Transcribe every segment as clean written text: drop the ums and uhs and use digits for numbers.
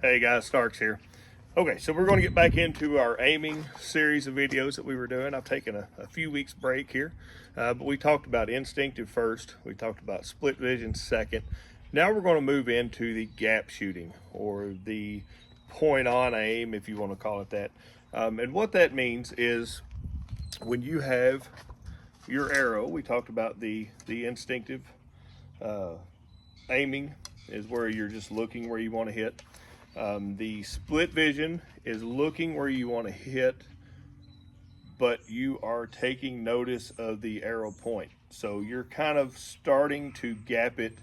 Hey guys, Starks here. Okay, so we're going to get back into our aiming series of videos that we were doing. I've taken a few weeks break here, but we talked about instinctive first. We talked about split vision second. Now we're going to move into the gap shooting, or the point on aim, if you want to call it that. And what that means is when you have your arrow, we talked about the instinctive aiming is where you're just looking where you want to hit. The split vision is looking where you want to hit, but you are taking notice of the arrow point. So you're kind of starting to gap it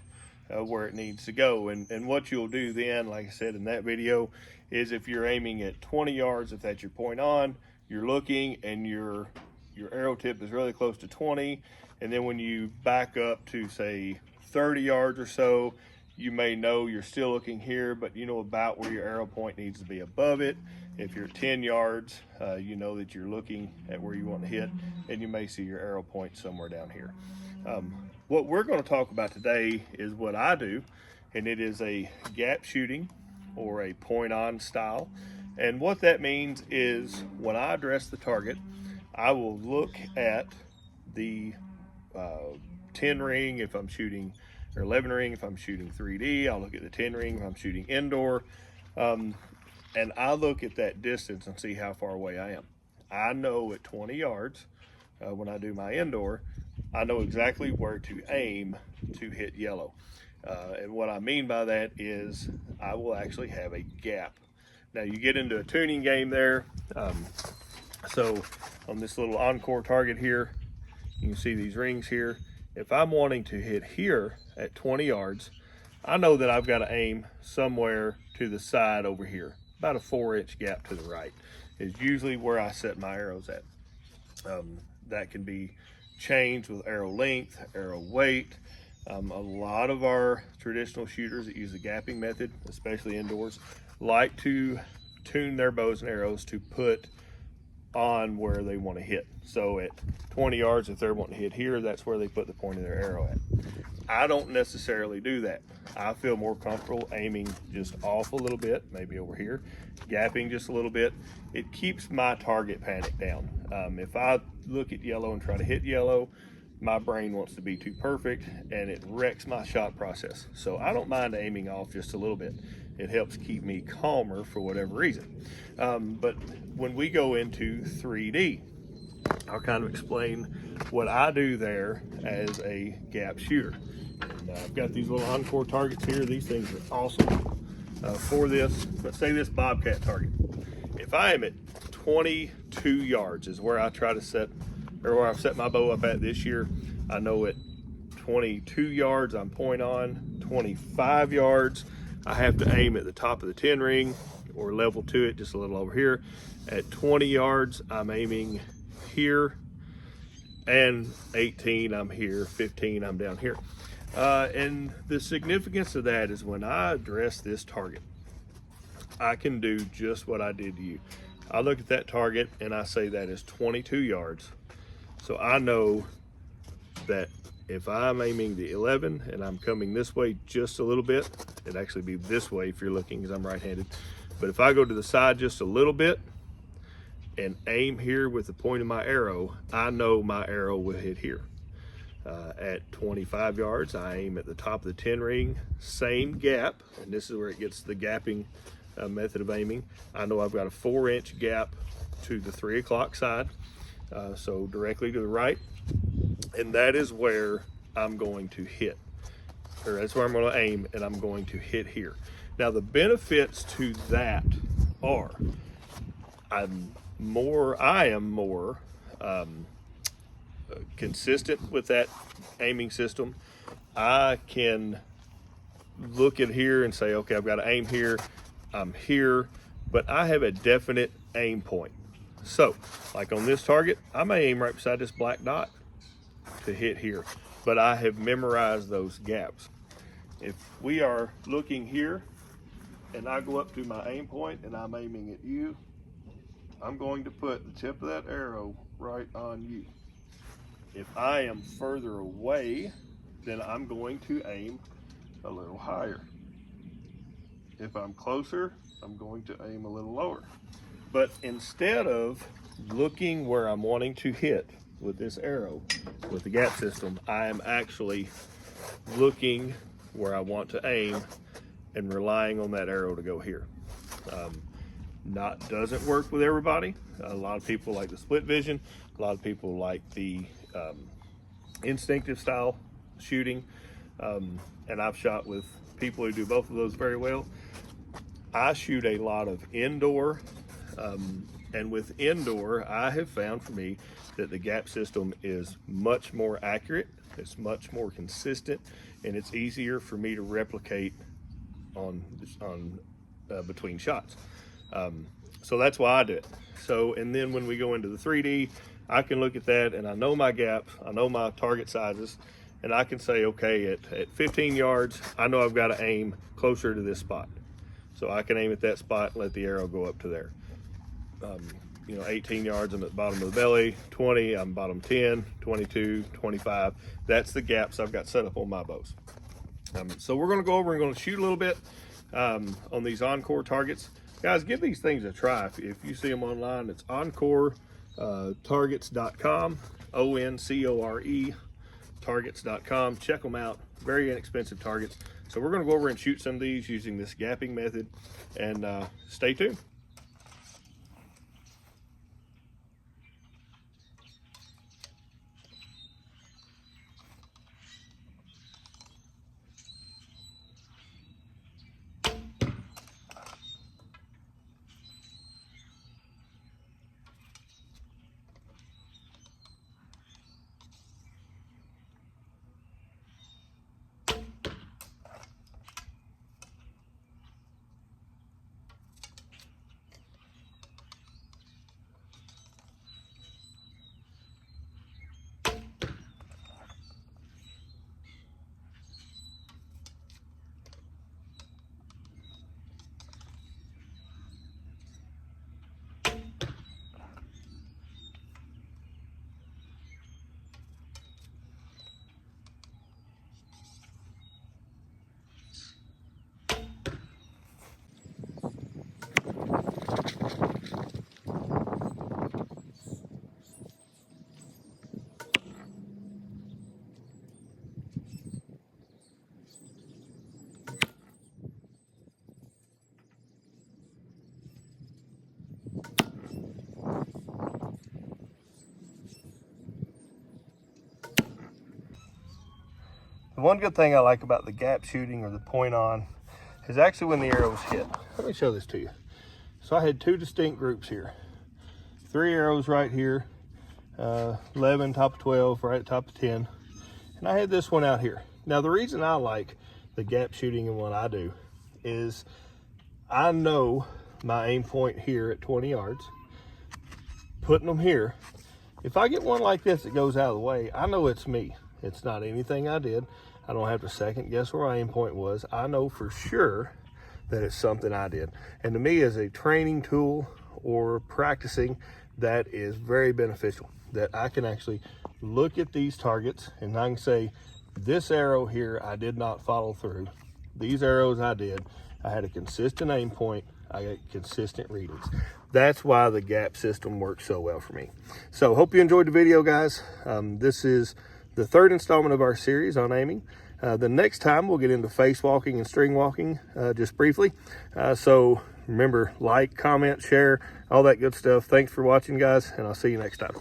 where it needs to go. And what you'll do then, like I said in that video, is if you're aiming at 20 yards, if that's your point on, you're looking and your arrow tip is really close to 20. And then when you back up to say 30 yards or so, you may know you're still looking here, but you know about where your arrow point needs to be above it. If you're 10 yards, you know that you're looking at where you want to hit, and you may see your arrow point somewhere down here. What we're going to talk about today is what I do, and it is a gap shooting or a point on style. And what that means is when I address the target, I will look at the 10 ring if I'm shooting, or 11 ring if I'm shooting 3D. I'll look at the 10 ring if I'm shooting indoor. And I look at that distance and see how far away I am. I know at 20 yards, when I do my indoor, I know exactly where to aim to hit yellow. And what I mean by that is I will actually have a gap. Now you get into a tuning game there. So on this little encore target here, you can see these rings here. If I'm wanting to hit here at 20 yards, I know that I've got to aim somewhere to the side over here. About a 4-inch gap to the right is usually where I set my arrows at. That can be changed with arrow length, arrow weight. A lot of our traditional shooters that use the gapping method, especially indoors, like to tune their bows and arrows to put on where they want to hit. So at 20 yards, if they're wanting to hit here, that's where they put the point of their arrow at. I don't necessarily do that. I feel more comfortable aiming just off a little bit, maybe over here, gapping just a little bit. It keeps my target panic down. If I look at yellow and try to hit yellow, my brain wants to be too perfect and it wrecks my shot process. So I don't mind aiming off just a little bit. It helps keep me calmer for whatever reason. But when we go into 3D, I'll kind of explain what I do there as a gap shooter. And, I've got these little encore targets here. These things are awesome for this. Let's say this bobcat target. If I am at 22 yards is where I try to set, or where I've set my bow up at this year. I know at 22 yards I'm point on, 25 yards I have to aim at the top of the 10 ring or level to it just a little over here. At 20 yards I'm aiming here, and 18 I'm here, 15 I'm down here. And the significance of that is when I address this target, I can do just what I did to you. I look at that target and I say that is 22 yards. So I know that if I'm aiming the 11 and I'm coming this way just a little bit, it'd actually be this way if you're looking, because I'm right-handed. But if I go to the side just a little bit and aim here with the point of my arrow, I know my arrow will hit here. At 25 yards, I aim at the top of the 10 ring, same gap, and this is where it gets the gapping method of aiming. I know I've got a 4-inch gap to the 3 o'clock side, so directly to the right, and that is where I'm going to hit, or that's where I'm going to aim, and I'm going to hit here. Now the benefits to that are I am more consistent with that aiming system. I can look at here and say, okay, I've got to aim here, I'm here, but I have a definite aim point. So like on this target, I may aim right beside this black dot to hit here, but I have memorized those gaps. If we are looking here and I go up to my aim point and I'm aiming at you, I'm going to put the tip of that arrow right on you. If I am further away, then I'm going to aim a little higher. If I'm closer, I'm going to aim a little lower. But instead of looking where I'm wanting to hit with this arrow, with the gap system, I am actually looking where I want to aim and relying on that arrow to go here. Doesn't work with everybody. A lot of people like the split vision. A lot of people like the instinctive style shooting. And I've shot with people who do both of those very well. I shoot a lot of indoor, and with indoor, I have found for me that the gap system is much more accurate, it's much more consistent, and it's easier for me to replicate on between shots. So that's why I do it. So, and then when we go into the 3D, I can look at that and I know my gaps, I know my target sizes, and I can say, okay, at 15 yards, I know I've got to aim closer to this spot. So I can aim at that spot and let the arrow go up to there. 18 yards, I'm at the bottom of the belly, 20, I'm bottom 10, 22, 25. That's the gaps I've got set up on my bows. So we're gonna go over and gonna shoot a little bit on these Encore targets. Guys, give these things a try. If you see them online, it's Encore targets.com, ONCORE targets.com. Check them out. Very inexpensive targets. So we're going to go over and shoot some of these using this gapping method, and stay tuned. The one good thing I like about the gap shooting or the point on is actually when the arrows hit. Let me show this to you. So I had two distinct groups here. 3 arrows right here, 11, top of 12, right at top of 10. And I had this one out here. Now the reason I like the gap shooting and what I do is I know my aim point here at 20 yards, putting them here. If I get one like this that goes out of the way, I know it's me. It's not anything I did. I don't have to second guess where my aim point was. I know for sure that it's something I did. And to me, as a training tool or practicing, that is very beneficial. That I can actually look at these targets and I can say, this arrow here, I did not follow through. These arrows I did. I had a consistent aim point. I got consistent readings. That's why the gap system works so well for me. So hope you enjoyed the video, guys. This is the third installment of our series on aiming. The next time we'll get into face walking and string walking just briefly. So remember, like, comment, share, all that good stuff. Thanks for watching, guys, and I'll see you next time.